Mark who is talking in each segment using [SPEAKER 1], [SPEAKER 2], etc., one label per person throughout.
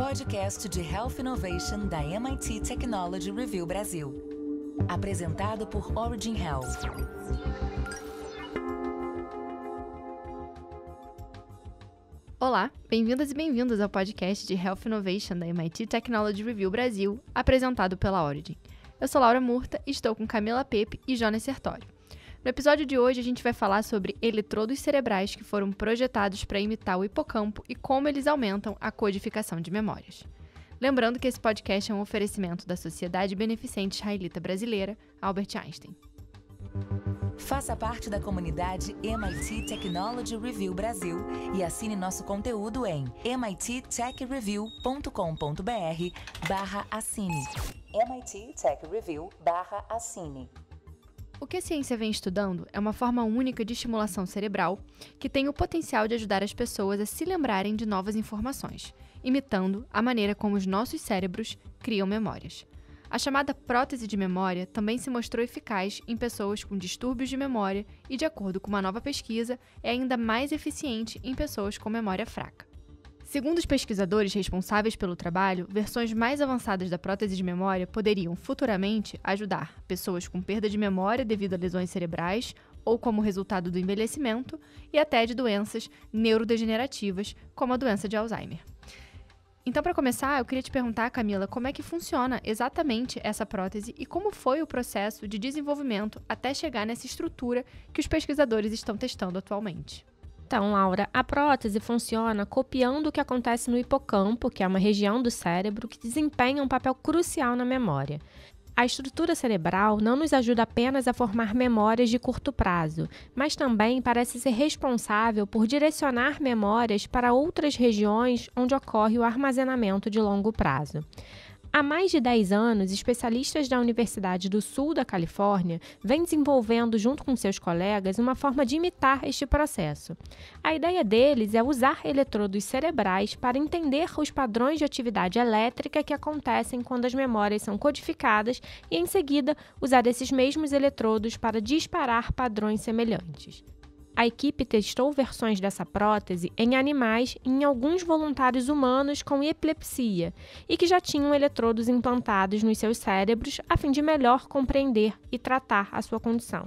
[SPEAKER 1] podcast de Health Innovation da MIT Technology Review Brasil. Apresentado por Origin Health.
[SPEAKER 2] Olá, bem-vindas e bem-vindos ao podcast de Health Innovation da MIT Technology Review Brasil, apresentado pela Origin. Eu sou Laura Murta e estou com Camila Pepe e Jonas Sertório. No episódio de hoje, a gente vai falar sobre eletrodos cerebrais que foram projetados para imitar o hipocampo e como eles aumentam a codificação de memórias. Lembrando que esse podcast é um oferecimento da Sociedade Beneficente Israelita Brasileira, Albert Einstein.
[SPEAKER 1] Faça parte da comunidade MIT Technology Review Brasil e assine nosso conteúdo em mittechreview.com.br/assine. MIT Tech Review/assine.
[SPEAKER 2] O que a ciência vem estudando é uma forma única de estimulação cerebral que tem o potencial de ajudar as pessoas a se lembrarem de novas informações, imitando a maneira como os nossos cérebros criam memórias. A chamada prótese de memória também se mostrou eficaz em pessoas com distúrbios de memória e, de acordo com uma nova pesquisa, é ainda mais eficiente em pessoas com memória fraca. Segundo os pesquisadores responsáveis pelo trabalho, versões mais avançadas da prótese de memória poderiam futuramente ajudar pessoas com perda de memória devido a lesões cerebrais ou como resultado do envelhecimento e até de doenças neurodegenerativas, como a doença de Alzheimer. Então, para começar, eu queria te perguntar, Camila, como é que funciona exatamente essa prótese e como foi o processo de desenvolvimento até chegar nessa estrutura que os pesquisadores estão testando atualmente.
[SPEAKER 3] Então, Laura, a prótese funciona copiando o que acontece no hipocampo, que é uma região do cérebro que desempenha um papel crucial na memória. A estrutura cerebral não nos ajuda apenas a formar memórias de curto prazo, mas também parece ser responsável por direcionar memórias para outras regiões onde ocorre o armazenamento de longo prazo. Há mais de 10 anos, especialistas da Universidade do Sul da Califórnia vêm desenvolvendo, junto com seus colegas, uma forma de imitar este processo. A ideia deles é usar eletrodos cerebrais para entender os padrões de atividade elétrica que acontecem quando as memórias são codificadas e, em seguida, usar esses mesmos eletrodos para disparar padrões semelhantes. A equipe testou versões dessa prótese em animais e em alguns voluntários humanos com epilepsia e que já tinham eletrodos implantados nos seus cérebros a fim de melhor compreender e tratar a sua condição.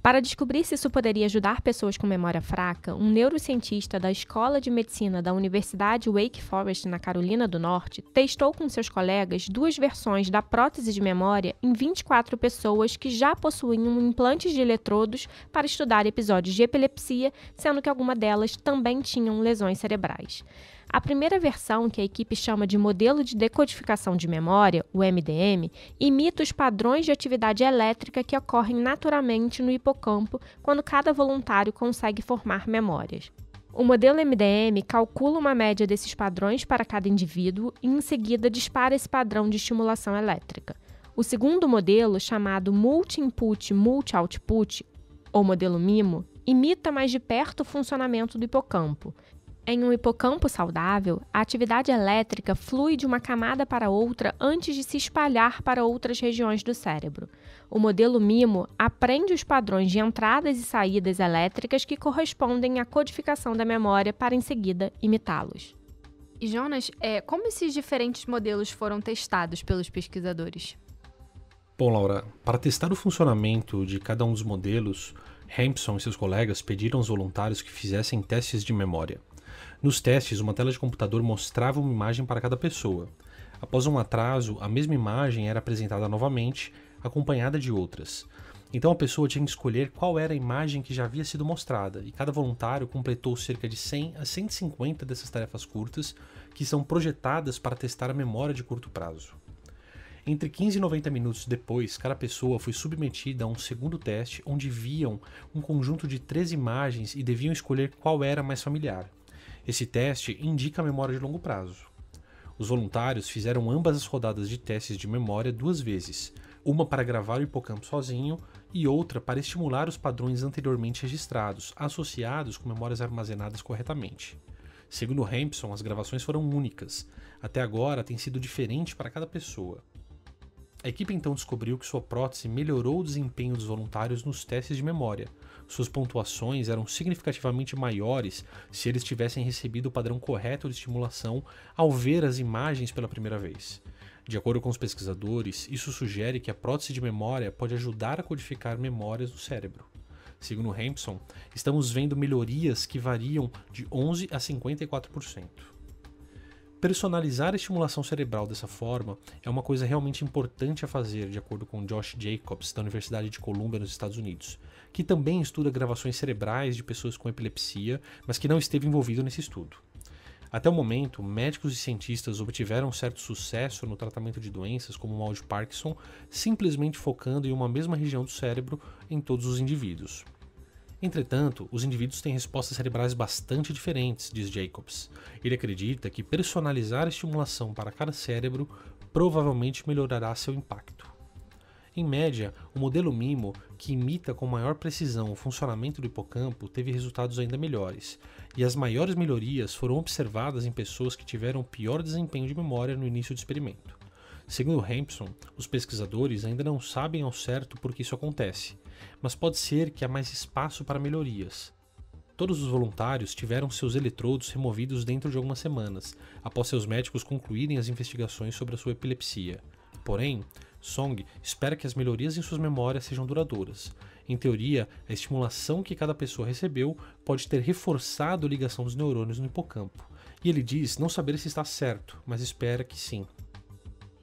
[SPEAKER 3] Para descobrir se isso poderia ajudar pessoas com memória fraca, um neurocientista da Escola de Medicina da Universidade Wake Forest, na Carolina do Norte, testou com seus colegas duas versões da prótese de memória em 24 pessoas que já possuíam implantes de eletrodos para estudar episódios de epilepsia, sendo que algumas delas também tinham lesões cerebrais. A primeira versão, que a equipe chama de modelo de decodificação de memória, o MDM, imita os padrões de atividade elétrica que ocorrem naturalmente no hipocampo quando cada voluntário consegue formar memórias. O modelo MDM calcula uma média desses padrões para cada indivíduo e, em seguida, dispara esse padrão de estimulação elétrica. O segundo modelo, chamado Multi-Input, Multi-Output, ou modelo MIMO, imita mais de perto o funcionamento do hipocampo. Em um hipocampo saudável, a atividade elétrica flui de uma camada para outra antes de se espalhar para outras regiões do cérebro. O modelo MIMO aprende os padrões de entradas e saídas elétricas que correspondem à codificação da memória para, em seguida, imitá-los.
[SPEAKER 2] E, Jonas, como esses diferentes modelos foram testados pelos pesquisadores?
[SPEAKER 4] Bom, Laura, para testar o funcionamento de cada um dos modelos, Hampson e seus colegas pediram aos voluntários que fizessem testes de memória. Nos testes, uma tela de computador mostrava uma imagem para cada pessoa. Após um atraso, a mesma imagem era apresentada novamente, acompanhada de outras. Então a pessoa tinha que escolher qual era a imagem que já havia sido mostrada, e cada voluntário completou cerca de 100 a 150 dessas tarefas curtas, que são projetadas para testar a memória de curto prazo. Entre 15 e 90 minutos depois, cada pessoa foi submetida a um segundo teste, onde viam um conjunto de 3 imagens e deviam escolher qual era mais familiar. Esse teste indica a memória de longo prazo. Os voluntários fizeram ambas as rodadas de testes de memória 2 vezes, uma para gravar o hipocampo sozinho e outra para estimular os padrões anteriormente registrados, associados com memórias armazenadas corretamente. Segundo Hampson, as gravações foram únicas. Até agora tem sido diferente para cada pessoa. A equipe então descobriu que sua prótese melhorou o desempenho dos voluntários nos testes de memória. Suas pontuações eram significativamente maiores se eles tivessem recebido o padrão correto de estimulação ao ver as imagens pela primeira vez. De acordo com os pesquisadores, isso sugere que a prótese de memória pode ajudar a codificar memórias do cérebro. Segundo Hampson, estamos vendo melhorias que variam de 11% a 54%. Personalizar a estimulação cerebral dessa forma é uma coisa realmente importante a fazer, de acordo com Josh Jacobs, da Universidade de Columbia, nos Estados Unidos, que também estuda gravações cerebrais de pessoas com epilepsia, mas que não esteve envolvido nesse estudo. Até o momento, médicos e cientistas obtiveram certo sucesso no tratamento de doenças como o mal de Parkinson, simplesmente focando em uma mesma região do cérebro em todos os indivíduos. Entretanto, os indivíduos têm respostas cerebrais bastante diferentes, diz Jacobs. Ele acredita que personalizar a estimulação para cada cérebro provavelmente melhorará seu impacto. Em média, o modelo MIMO, que imita com maior precisão o funcionamento do hipocampo, teve resultados ainda melhores, e as maiores melhorias foram observadas em pessoas que tiveram pior desempenho de memória no início do experimento. Segundo Hampson, os pesquisadores ainda não sabem ao certo por que isso acontece, mas pode ser que há mais espaço para melhorias. Todos os voluntários tiveram seus eletrodos removidos dentro de algumas semanas, após seus médicos concluírem as investigações sobre a sua epilepsia. Porém, Song espera que as melhorias em suas memórias sejam duradouras. Em teoria, a estimulação que cada pessoa recebeu pode ter reforçado a ligação dos neurônios no hipocampo. E ele diz não saber se está certo, mas espera que sim.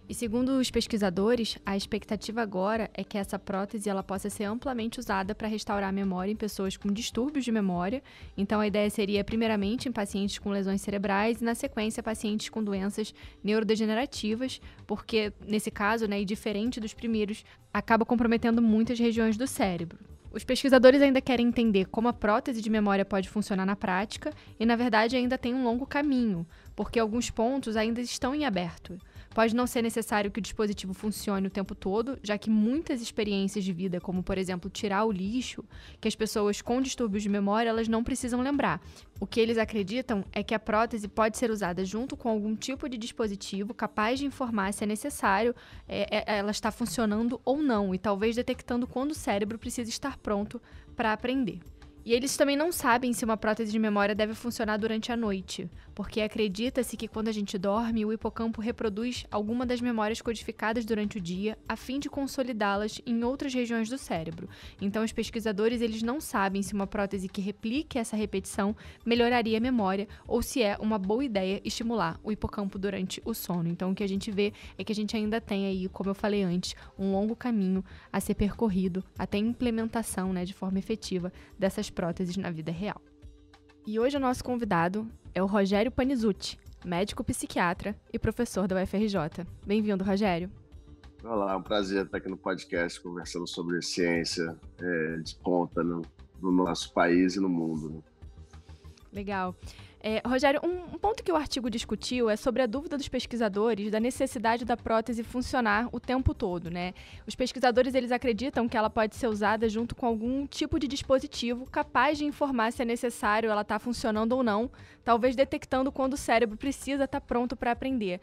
[SPEAKER 2] E segundo os pesquisadores, a expectativa agora é que essa prótese ela possa ser amplamente usada para restaurar a memória em pessoas com distúrbios de memória. Então, a ideia seria, primeiramente, em pacientes com lesões cerebrais e, na sequência, pacientes com doenças neurodegenerativas, porque, nesse caso, né, e diferente dos primeiros, acaba comprometendo muitas regiões do cérebro. Os pesquisadores ainda querem entender como a prótese de memória pode funcionar na prática e, na verdade, ainda tem um longo caminho, porque alguns pontos ainda estão em aberto. Pode não ser necessário que o dispositivo funcione o tempo todo, já que muitas experiências de vida, como, por exemplo, tirar o lixo, que as pessoas com distúrbios de memória elas não precisam lembrar. O que eles acreditam é que a prótese pode ser usada junto com algum tipo de dispositivo capaz de informar se é necessário ela está funcionando ou não, e talvez detectando quando o cérebro precisa estar pronto para aprender. E eles também não sabem se uma prótese de memória deve funcionar durante a noite, porque acredita-se que quando a gente dorme, o hipocampo reproduz alguma das memórias codificadas durante o dia, a fim de consolidá-las em outras regiões do cérebro. Então, os pesquisadores eles não sabem se uma prótese que replique essa repetição melhoraria a memória ou se é uma boa ideia estimular o hipocampo durante o sono. Então, o que a gente vê é que a gente ainda tem aí, como eu falei antes, um longo caminho a ser percorrido até a implementação, né, de forma efetiva dessas próteses na vida real. E hoje o nosso convidado é o Rogério Panizutti, médico psiquiatra e professor da UFRJ. Bem-vindo, Rogério.
[SPEAKER 5] Olá, é um prazer estar aqui no podcast conversando sobre ciência de ponta no nosso país e no mundo.
[SPEAKER 2] Legal. Rogério, um ponto que o artigo discutiu é sobre a dúvida dos pesquisadores da necessidade da prótese funcionar o tempo todo, né? Os pesquisadores, eles acreditam que ela pode ser usada junto com algum tipo de dispositivo capaz de informar se é necessário ela estar funcionando ou não, talvez detectando quando o cérebro precisa estar pronto para aprender.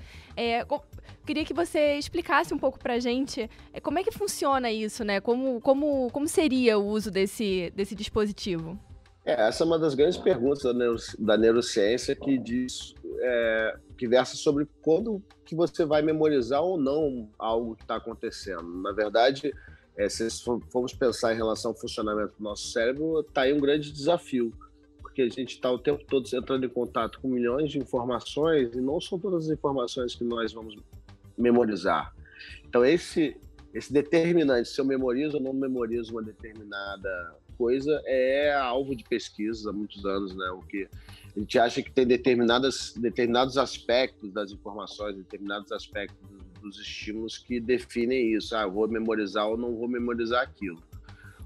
[SPEAKER 2] Queria que você explicasse um pouco para a gente como é que funciona isso, né? Como seria o uso desse dispositivo?
[SPEAKER 5] Essa é uma das grandes perguntas da neurociência que versa sobre quando que você vai memorizar ou não algo que está acontecendo. Na verdade, se formos pensar em relação ao funcionamento do nosso cérebro, está aí um grande desafio, porque a gente está o tempo todo entrando em contato com milhões de informações e não são todas as informações que nós vamos memorizar. Então, esse determinante, se eu memorizo ou não memorizo uma determinada coisa, é alvo de pesquisa há muitos anos, né? O que a gente acha que tem determinados aspectos das informações, determinados aspectos dos estímulos que definem isso. Eu vou memorizar ou não vou memorizar aquilo.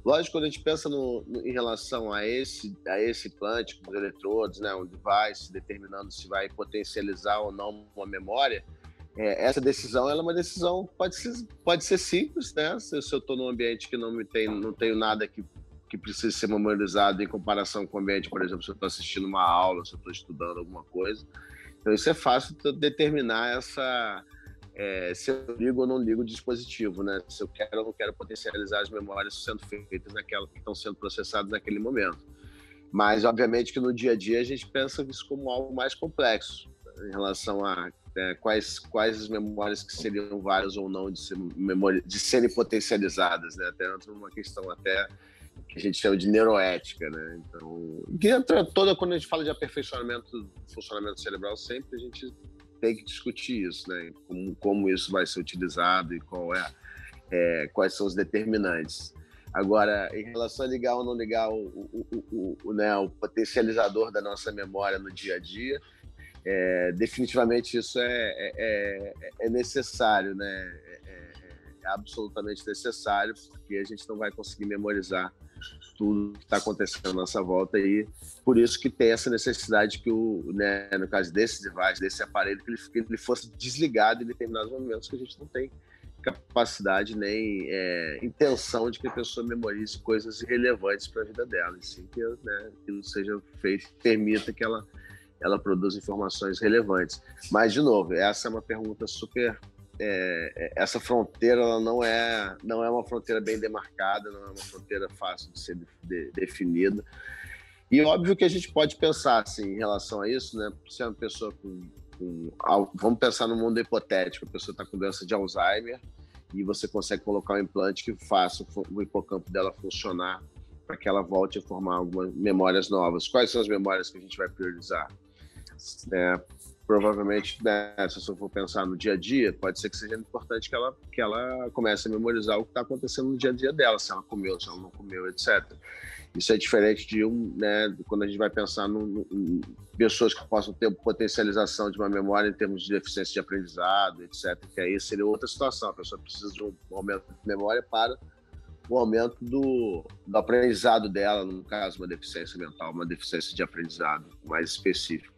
[SPEAKER 5] Lógico, quando a gente pensa em relação a esse implante, os eletrodos, né, um device determinando se vai potencializar ou não uma memória, essa decisão ela é uma decisão, pode ser simples, né? Se eu estou num ambiente que não tenho nada que precisa ser memorizado em comparação com o ambiente, por exemplo, se eu estou assistindo uma aula, se eu estou estudando alguma coisa. Então, isso é fácil de determinar se eu ligo ou não ligo o dispositivo, né? Se eu quero ou não quero potencializar as memórias sendo feitas naquelas que estão sendo processadas naquele momento. Mas, obviamente, que no dia a dia a gente pensa isso como algo mais complexo em relação a quais as memórias que seriam várias ou não de serem potencializadas, né? Até entra numa questão até que a gente chama de neuroética, né? Então, que entra toda, quando a gente fala de aperfeiçoamento do funcionamento cerebral, sempre a gente tem que discutir isso, né? Como isso vai ser utilizado e quais são os determinantes. Agora, em relação a ligar ou não ligar o potencializador da nossa memória no dia a dia, definitivamente isso é necessário, né? É absolutamente necessário, porque a gente não vai conseguir memorizar tudo que está acontecendo à nossa volta, e por isso que tem essa necessidade que no caso desse device, desse aparelho, que ele fosse desligado em determinados momentos que a gente não tem capacidade nem intenção de que a pessoa memorize coisas irrelevantes para a vida dela, e sim que aquilo seja feito, permita que ela produza informações relevantes. Mas, de novo, essa é uma pergunta super... essa fronteira ela não é uma fronteira bem demarcada, não é uma fronteira fácil de ser definida. E óbvio que a gente pode pensar assim, em relação a isso, né? Se é uma pessoa vamos pensar no mundo hipotético, a pessoa está com doença de Alzheimer e você consegue colocar um implante que faça o hipocampo dela funcionar para que ela volte a formar algumas memórias novas. Quais são as memórias que a gente vai priorizar? Provavelmente, se eu for pensar no dia a dia, pode ser que seja importante que ela comece a memorizar o que está acontecendo no dia a dia dela, se ela comeu, se ela não comeu, etc. Isso é diferente de quando a gente vai pensar em pessoas que possam ter potencialização de uma memória em termos de deficiência de aprendizado, etc. Que aí seria outra situação. A pessoa precisa de um aumento de memória para o aumento do aprendizado dela, no caso, uma deficiência mental, uma deficiência de aprendizado mais específico.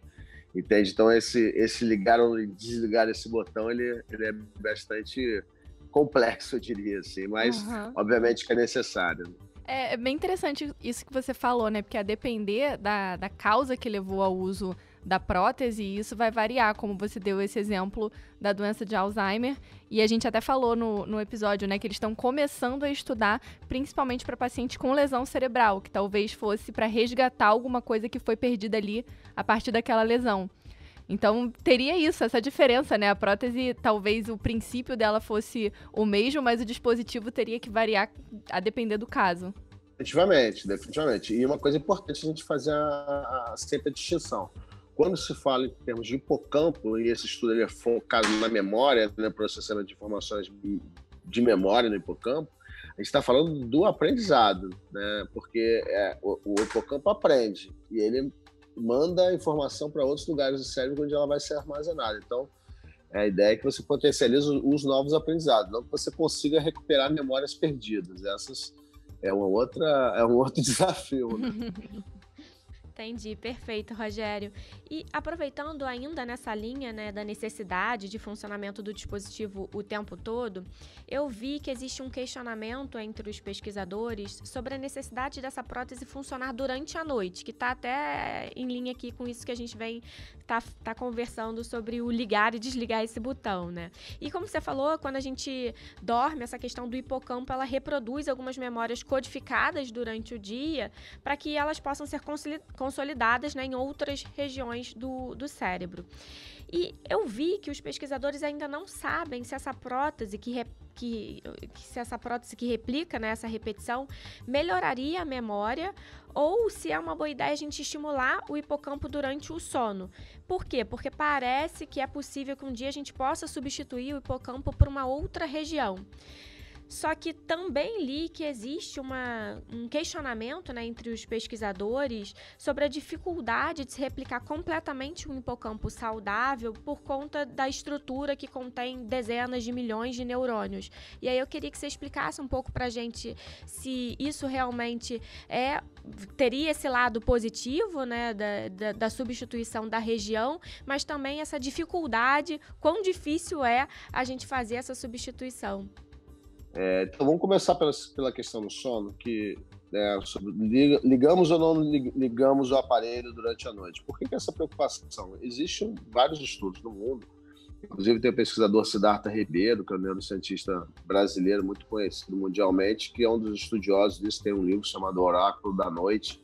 [SPEAKER 5] Entende? Então, esse ligar ou desligar esse botão, ele é bastante complexo, eu diria assim, mas obviamente que é necessário.
[SPEAKER 2] É bem interessante isso que você falou, né? Porque a depender da causa que levou ao uso da prótese, isso vai variar, como você deu esse exemplo da doença de Alzheimer. E a gente até falou no episódio, né, que eles estão começando a estudar principalmente para pacientes com lesão cerebral, que talvez fosse para resgatar alguma coisa que foi perdida ali a partir daquela lesão. Então, teria isso, essa diferença, né? A prótese, talvez o princípio dela fosse o mesmo, mas o dispositivo teria que variar a depender do caso.
[SPEAKER 5] Definitivamente. E uma coisa importante a gente fazer sempre a distinção. Quando se fala em termos de hipocampo, e esse estudo ele é focado na memória, no processamento de informações de memória no hipocampo, a gente está falando do aprendizado, né? Porque o hipocampo aprende e ele manda a informação para outros lugares do cérebro onde ela vai ser armazenada. Então, a ideia é que você potencialize os novos aprendizados, não que você consiga recuperar memórias perdidas. Essas é um outro desafio, né?
[SPEAKER 3] Entendi, perfeito, Rogério. E aproveitando ainda nessa linha, né, da necessidade de funcionamento do dispositivo o tempo todo, eu vi que existe um questionamento entre os pesquisadores sobre a necessidade dessa prótese funcionar durante a noite, que está até em linha aqui com isso que a gente vem tá conversando sobre o ligar e desligar esse botão, né? E como você falou, quando a gente dorme, essa questão do hipocampo, ela reproduz algumas memórias codificadas durante o dia para que elas possam ser consolidadas, né, em outras regiões do cérebro. E eu vi que os pesquisadores ainda não sabem se essa prótese que replica, né, essa repetição melhoraria a memória ou se é uma boa ideia a gente estimular o hipocampo durante o sono. Por quê? Porque parece que é possível que um dia a gente possa substituir o hipocampo por uma outra região. Só que também li que existe um questionamento, né, entre os pesquisadores sobre a dificuldade de se replicar completamente um hipocampo saudável por conta da estrutura que contém dezenas de milhões de neurônios. E aí eu queria que você explicasse um pouco pra gente se isso realmente teria esse lado positivo, né, da substituição da região, mas também essa dificuldade, quão difícil é a gente fazer essa substituição.
[SPEAKER 5] Então vamos começar pela questão do sono, que ligamos ou não ligamos o aparelho durante a noite. Por que essa preocupação? Existem vários estudos no mundo Inclusive tem o pesquisador Siddhartha Ribeiro, que é um neurocientista brasileiro muito conhecido mundialmente, que é um dos estudiosos disso, tem um livro chamado Oráculo da Noite,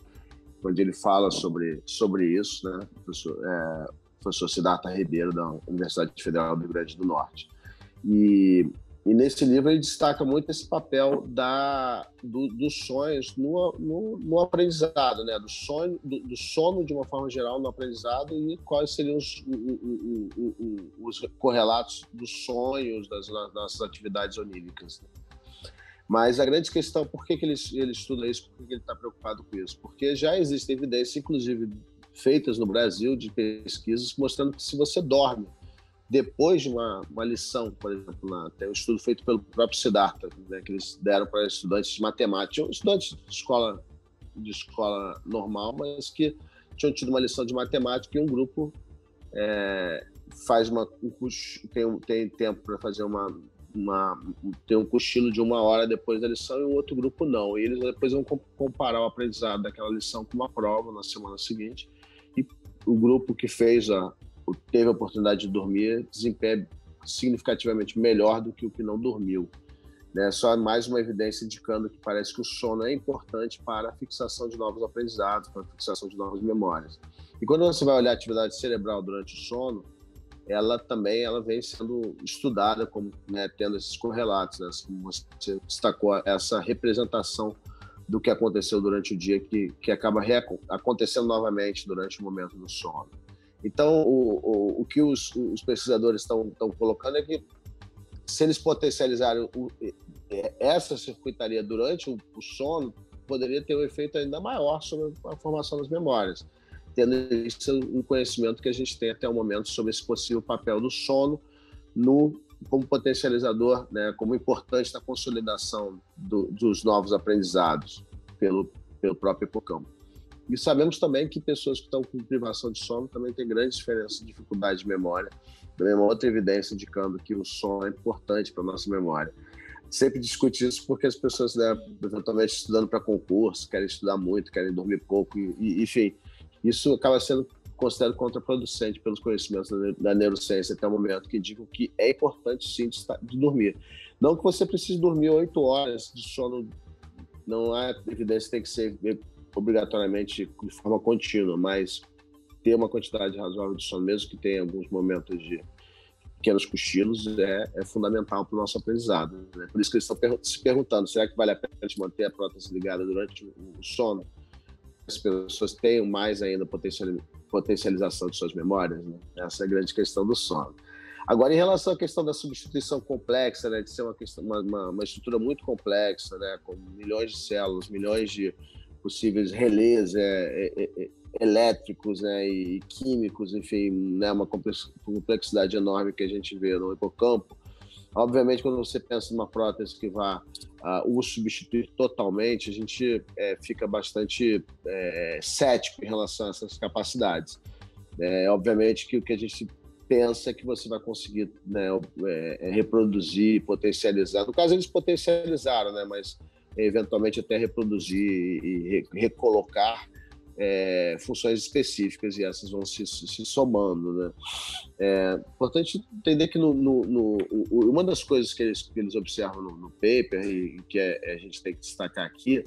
[SPEAKER 5] onde ele fala sobre isso, né? Professor Siddhartha Ribeiro, da Universidade Federal do Rio Grande do Norte. E nesse livro ele destaca muito esse papel dos sonhos no aprendizado, né? Do sono de uma forma geral no aprendizado e quais seriam os correlatos dos sonhos das nossas atividades oníricas. Mas a grande questão, por que ele estuda isso, por que ele está preocupado com isso? Porque já existe evidência, inclusive feitas no Brasil, de pesquisas mostrando que se você dorme depois de uma lição, por exemplo, tem um estudo feito pelo próprio Siddhartha, né, que eles deram para estudantes de matemática, estudantes de escola normal, mas que tinham tido uma lição de matemática, e um grupo tem tempo para fazer tem um cochilo de 1 hora depois da lição, e o outro grupo não. E eles depois vão comparar o aprendizado daquela lição com uma prova na semana seguinte, e o grupo que teve a oportunidade de dormir desempenha significativamente melhor do que o que não dormiu. Né? Só mais uma evidência indicando que parece que o sono é importante para a fixação de novos aprendizados, para a fixação de novas memórias. E quando você vai olhar a atividade cerebral durante o sono, ela vem sendo estudada como, né, tendo esses correlatos, né? Como você destacou, essa representação do que aconteceu durante o dia que acaba acontecendo novamente durante o momento do sono. Então, o que os pesquisadores estão colocando é que, se eles potencializarem essa circuitaria durante o sono, poderia ter um efeito ainda maior sobre a formação das memórias, tendo isso um conhecimento que a gente tem até o momento sobre esse possível papel do sono como potencializador, né, como importante na consolidação dos novos aprendizados pelo próprio hipocampo. E sabemos também que pessoas que estão com privação de sono também têm grandes diferenças de dificuldade de memória. Também é uma outra evidência indicando que o sono é importante para a nossa memória. Sempre discute isso porque as pessoas, né, eventualmente estudando para concurso, querem estudar muito, querem dormir pouco, enfim, isso acaba sendo considerado contraproducente pelos conhecimentos da neurociência até o momento, que indicam que é importante sim de dormir. Não que você precise dormir 8 horas de sono, não há evidência que tem que ser obrigatoriamente de forma contínua, mas ter uma quantidade razoável de sono, mesmo que tenha alguns momentos de pequenos cochilos, é fundamental para o nosso aprendizado. Né? Por isso que eles estão se perguntando, será que vale a pena manter a prótese ligada durante o sono? As pessoas tenham mais ainda potencialização de suas memórias, né? Essa é a grande questão do sono. Agora, em relação à questão da substituição complexa, né, de ser uma estrutura muito complexa, né, com milhões de células, milhões de possíveis relés elétricos, né, e químicos, enfim, né, uma complexidade enorme que a gente vê no hipocampo. Obviamente, quando você pensa numa prótese que vá o substituir totalmente, a gente fica bastante cético em relação a essas capacidades. Obviamente que o que a gente pensa é que você vai conseguir, né, reproduzir, potencializar. No caso, eles potencializaram, né, mas eventualmente até reproduzir e recolocar funções específicas, e essas vão se somando, né? Importante entender que uma das coisas que eles observam no paper, e que a gente tem que destacar aqui,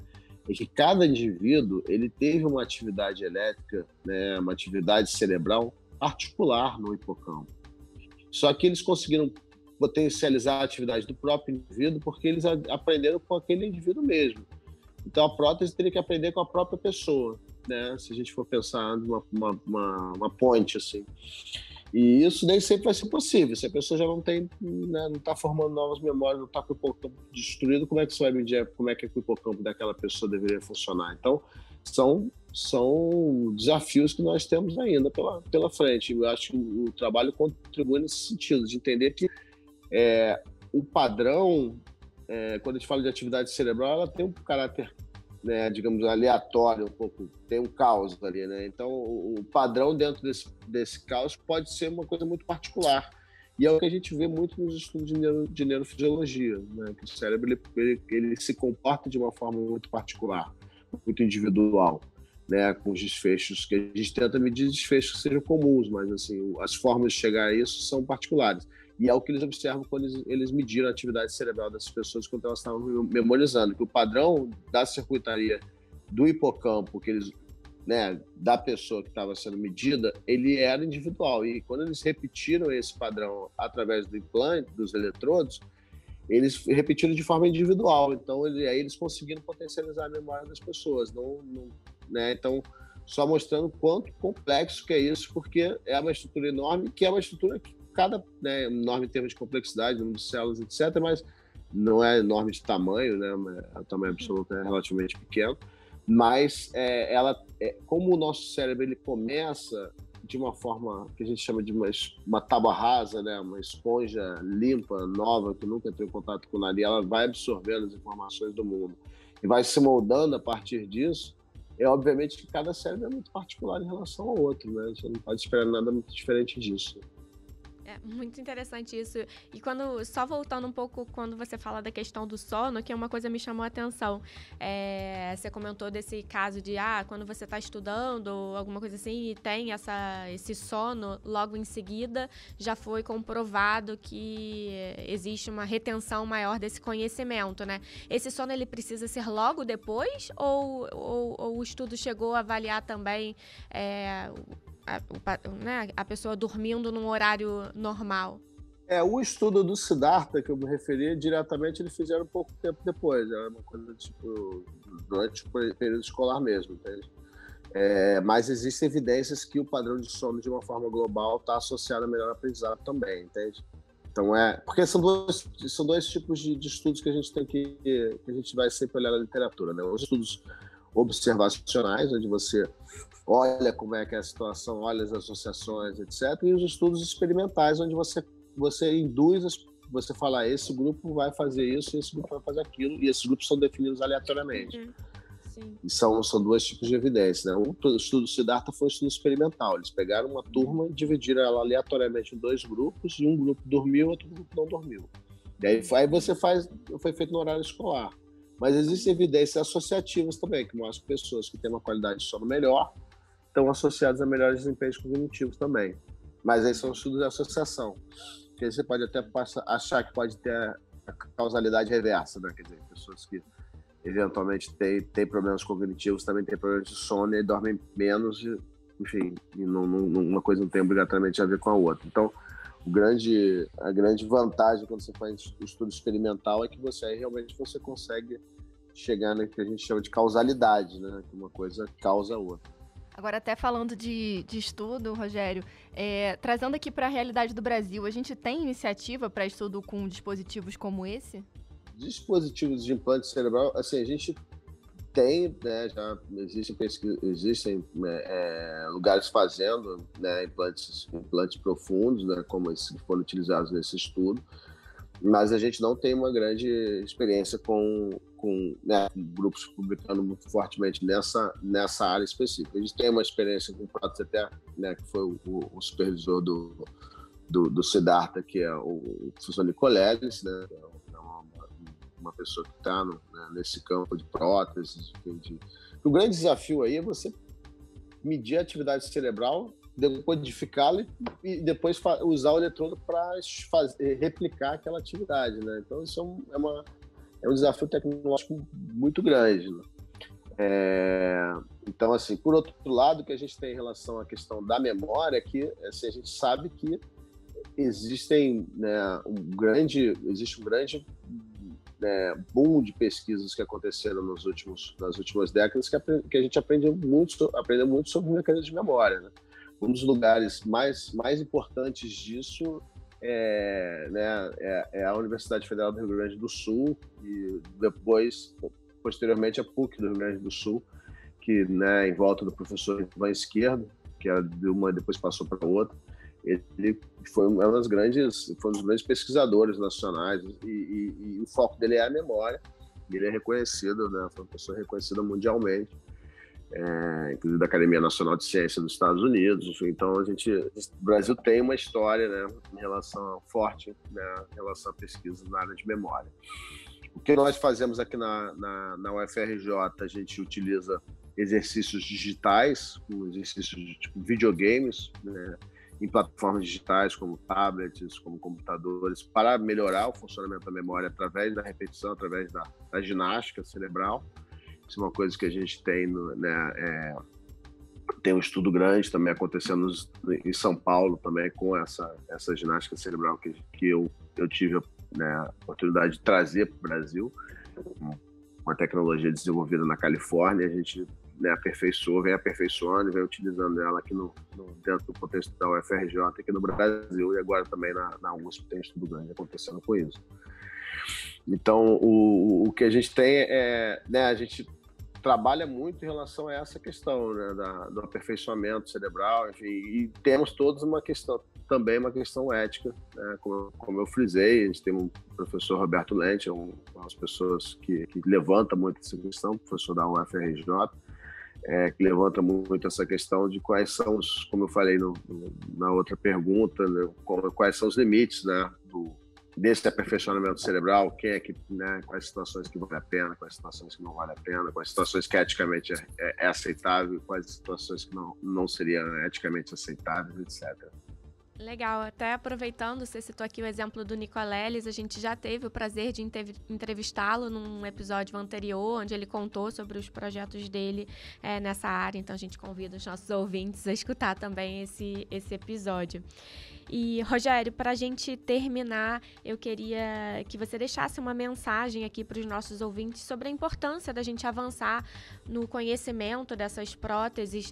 [SPEAKER 5] é que cada indivíduo ele teve uma atividade elétrica, né, uma atividade cerebral particular no hipocampo. Só que eles conseguiram potencializar a atividade do próprio indivíduo porque eles aprenderam com aquele indivíduo mesmo. Então a prótese teria que aprender com a própria pessoa, né? Se a gente for pensar numa ponte assim. E isso nem sempre vai ser possível. Se a pessoa já não tem, né, não está formando novas memórias, não está com o hipocampo destruído, como é que você vai medir como é que o hipocampo daquela pessoa deveria funcionar? Então são desafios que nós temos ainda pela frente. Eu acho que o trabalho contribui nesse sentido, de entender que o padrão, quando a gente fala de atividade cerebral, ela tem um caráter, né, digamos, aleatório, um pouco, tem um caos ali, né? Então, o padrão dentro desse caos pode ser uma coisa muito particular. E é o que a gente vê muito nos estudos de neurofisiologia, né? Que o cérebro ele se comporta de uma forma muito particular, muito individual. né, com os desfechos, que a gente tenta medir desfechos que sejam comuns, mas assim, as formas de chegar a isso são particulares. E é o que eles observam quando eles mediram a atividade cerebral dessas pessoas quando elas estavam memorizando, que o padrão da circuitaria do hipocampo, que eles, né, da pessoa que estava sendo medida, ele era individual. E quando eles repetiram esse padrão através do implante, dos eletrodos, eles repetiram de forma individual. Então, aí eles conseguiram potencializar a memória das pessoas. Né? Então, só mostrando o quanto complexo que é isso, porque é uma estrutura enorme, que é uma estrutura que cada, né, enorme em termos de complexidade, número de células, etc., mas não é enorme de tamanho, né? O tamanho absoluto é relativamente pequeno, mas como o nosso cérebro ele começa de uma forma que a gente chama de uma tábua rasa, né? Uma esponja limpa, nova, que nunca entrou em contato com nada, e ela vai absorvendo as informações do mundo e vai se moldando a partir disso. Obviamente que cada cérebro é muito particular em relação ao outro, né? Você não pode esperar nada muito diferente disso.
[SPEAKER 3] É muito interessante isso. E só voltando um pouco, quando você fala da questão do sono, que é uma coisa que me chamou a atenção. Você comentou desse caso de, quando você está estudando, alguma coisa assim, e tem esse sono, logo em seguida, já foi comprovado que existe uma retenção maior desse conhecimento, né? Esse sono, ele precisa ser logo depois? Ou o estudo chegou a avaliar também a pessoa dormindo num horário normal?
[SPEAKER 5] O estudo do Siddhartha, que eu me referi diretamente, eles fizeram pouco tempo depois. Era uma coisa tipo durante o período escolar mesmo, entende? Mas existem evidências que o padrão de sono, de uma forma global, está associado a melhor aprendizado também, entende? Então, porque são dois tipos de estudos que a gente tem que a gente vai sempre olhar na literatura, né? Os estudos observacionais, onde você olha como é que é a situação, olha as associações, etc. E os estudos experimentais, onde você induz, você fala, esse grupo vai fazer isso, esse grupo vai fazer aquilo, e esses grupos são definidos aleatoriamente.
[SPEAKER 3] Sim.
[SPEAKER 5] E são dois tipos de evidência, né? O estudo do Siddhartha foi um estudo experimental. Eles pegaram uma turma e dividiram ela aleatoriamente em dois grupos, e um grupo dormiu, outro grupo não dormiu. E aí foi feito no horário escolar. Mas existem evidências associativas também, que mostram que pessoas que têm uma qualidade de sono melhor estão associadas a melhores desempenhos cognitivos também. Mas aí são estudos de associação. Porque você pode até achar que pode ter a causalidade reversa, né? Quer dizer, pessoas que eventualmente têm problemas cognitivos também têm problemas de sono e dormem menos, enfim, e uma coisa não tem obrigatoriamente a ver com a outra. Então, a grande vantagem quando você faz estudo experimental é que realmente você consegue chegar no que a gente chama de causalidade, né? Que uma coisa causa a outra.
[SPEAKER 2] Agora, até falando de estudo, Rogério, trazendo aqui para a realidade do Brasil, a gente tem iniciativa para estudo com dispositivos como esse?
[SPEAKER 5] Dispositivos de implante cerebral, assim, a gente tem, né, já existem lugares fazendo, né, implantes profundos, né, como esses que foram utilizados nesse estudo, mas a gente não tem uma grande experiência com né, grupos publicando muito fortemente nessa área específica. A gente tem uma experiência com prótese até, né, que foi o supervisor do Siddhartha, que é o professor Nicoleles, né, uma pessoa que está nesse campo de próteses. O grande desafio aí é você medir a atividade cerebral, decodificá-la e depois usar o eletrodo para replicar aquela atividade, né? Então isso é um desafio tecnológico muito grande, né? Então, assim, por outro lado, o que a gente tem em relação à questão da memória é que, assim, a gente sabe que existe um grande boom de pesquisas que aconteceram nas últimas décadas, que a gente aprendeu muito sobre mecanismos de memória, né? Um dos lugares mais importantes disso é a Universidade Federal do Rio Grande do Sul e posteriormente a PUC do Rio Grande do Sul, que, né, em volta do professor Ivan Esquerdo, que era de uma, depois passou para outra. Ele foi um dos grandes pesquisadores nacionais e o foco dele é a memória. Ele é reconhecido, né, foi uma pessoa reconhecida mundialmente, inclusive da Academia Nacional de Ciência dos Estados Unidos. Enfim, então o Brasil tem uma história, né, forte, né, em relação a pesquisas na área de memória. O que nós fazemos aqui na UFRJ, a gente utiliza exercícios digitais, como exercícios de tipo, videogames, né, em plataformas digitais como tablets, como computadores, para melhorar o funcionamento da memória através da repetição, através da ginástica cerebral. Isso é uma coisa que a gente tem, tem um estudo grande também acontecendo em São Paulo também com essa ginástica cerebral que eu tive, né, a oportunidade de trazer para o Brasil, uma tecnologia desenvolvida na Califórnia. A gente, né, vem aperfeiçoando e vem utilizando ela aqui dentro do contexto da UFRJ aqui no Brasil, e agora também na USP tem um estudo grande acontecendo com isso. Então, o que a gente tem né, a gente trabalha muito em relação a essa questão, né, do aperfeiçoamento cerebral, enfim, e temos todos uma questão ética, né, como eu frisei. A gente tem um professor Roberto Lente, uma das pessoas que levanta muito essa questão, professor da UFRJ, que levanta muito essa questão de quais são como eu falei na outra pergunta, né, quais são os limites, né, desse aperfeiçoamento cerebral, né, quais situações que vale a pena, quais situações que não vale a pena, quais situações que eticamente é aceitável, quais situações que não seriam eticamente aceitáveis, etc.
[SPEAKER 3] Legal, até aproveitando, você citou aqui o exemplo do Nicoleles, a gente já teve o prazer de entrevistá-lo num episódio anterior, onde ele contou sobre os projetos dele nessa área, então a gente convida os nossos ouvintes a escutar também esse episódio. E, Rogério, para a gente terminar, eu queria que você deixasse uma mensagem aqui para os nossos ouvintes sobre a importância da gente avançar no conhecimento dessas próteses,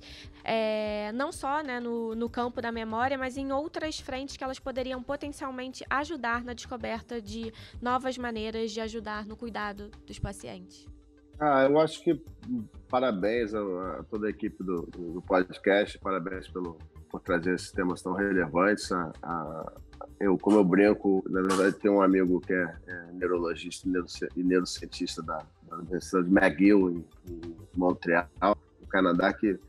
[SPEAKER 3] não só, né, no campo da memória, mas em outras frentes que elas poderiam potencialmente ajudar na descoberta de novas maneiras de ajudar no cuidado dos pacientes.
[SPEAKER 5] Eu acho que parabéns a toda a equipe do podcast, parabéns por trazer esses temas tão relevantes. Como eu brinco, na verdade, tem um amigo que é neurologista e neurocientista da Universidade McGill, em Montreal, no Canadá, que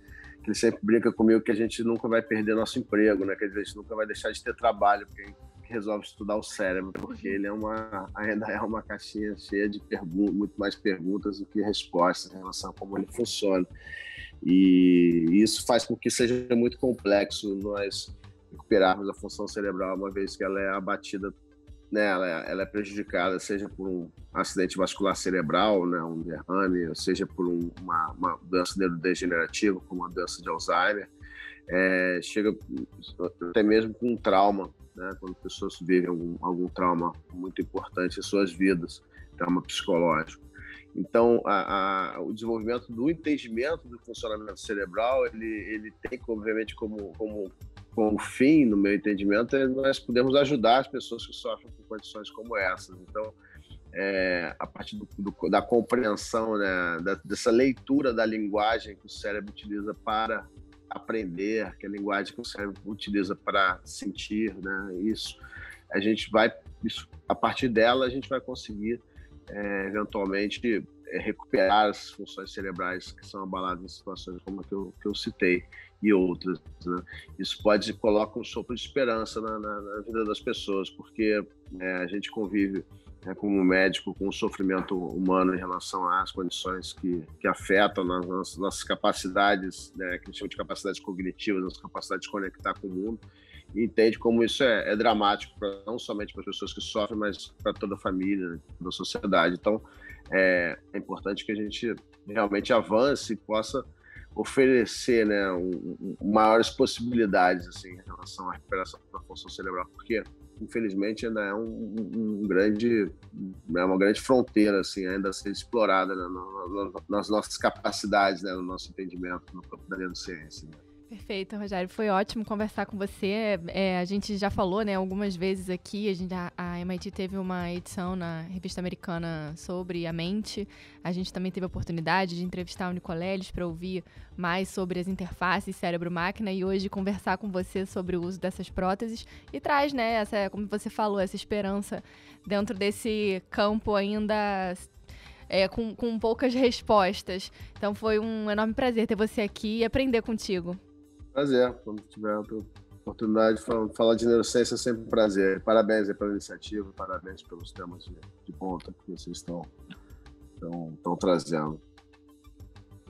[SPEAKER 5] ele sempre brinca comigo que a gente nunca vai perder nosso emprego, né? Quer dizer, a gente nunca vai deixar de ter trabalho, porque a gente resolve estudar o cérebro, porque ele ainda é uma caixinha cheia de muito mais perguntas do que respostas em relação a como ele funciona. E isso faz com que seja muito complexo nós recuperarmos a função cerebral, uma vez que ela é abatida, né, ela é prejudicada, seja por um acidente vascular cerebral, né, um derrame, seja por uma doença neurodegenerativa, como a doença de Alzheimer, chega até mesmo com um trauma, né, quando pessoas vivem algum trauma muito importante em suas vidas, trauma psicológico. Então, o desenvolvimento do entendimento do funcionamento cerebral, ele tem, obviamente, como fim, no meu entendimento, nós podemos ajudar as pessoas que sofrem com condições como essas. Então, a partir da compreensão, né, dessa leitura da linguagem que o cérebro utiliza para aprender, que é a linguagem que o cérebro utiliza para sentir, né, a partir dela a gente vai conseguir eventualmente recuperar as funções cerebrais que são abaladas em situações como a que eu citei e outras, né? Isso coloca um sopro de esperança na vida das pessoas, porque a gente convive, né, como médico, com o sofrimento humano em relação às condições que afetam nossas capacidades, né, que a gente chama de capacidades cognitivas, nossa capacidade de conectar com o mundo, e entende como isso é dramático, não somente para as pessoas que sofrem, mas para toda a família, né, toda a sociedade. Então, é importante que a gente realmente avance e possa oferecer, né, maiores possibilidades assim, em relação à recuperação da função cerebral, porque, infelizmente, ainda é uma grande fronteira assim, ainda a ser explorada, né, nas nossas capacidades, né, no nosso entendimento no campo da neurociência, né.
[SPEAKER 2] Perfeito, Rogério. Foi ótimo conversar com você. A gente já falou, né, algumas vezes aqui, a MIT teve uma edição na revista americana sobre a mente. A gente também teve a oportunidade de entrevistar o Nicoleles para ouvir mais sobre as interfaces cérebro-máquina e hoje conversar com você sobre o uso dessas próteses e traz, né, como você falou, essa esperança dentro desse campo ainda com poucas respostas. Então foi um enorme prazer ter você aqui e aprender contigo.
[SPEAKER 5] Prazer, quando tiver outra oportunidade de falar de neurociência é sempre um prazer. Parabéns aí pela iniciativa, parabéns pelos temas de ponta que vocês estão trazendo.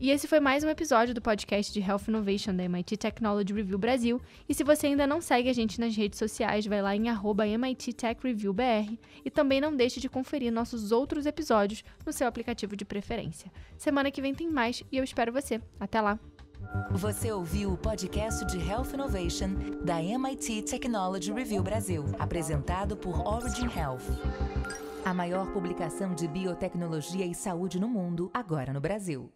[SPEAKER 2] E esse foi mais um episódio do podcast de Health Innovation da MIT Technology Review Brasil. E se você ainda não segue a gente nas redes sociais, vai lá em @MIT Tech Review BR. E também não deixe de conferir nossos outros episódios no seu aplicativo de preferência. Semana que vem tem mais e eu espero você. Até lá!
[SPEAKER 1] Você ouviu o podcast de Health Innovation da MIT Technology Review Brasil, apresentado por Origin Health. A maior publicação de biotecnologia e saúde no mundo, agora no Brasil.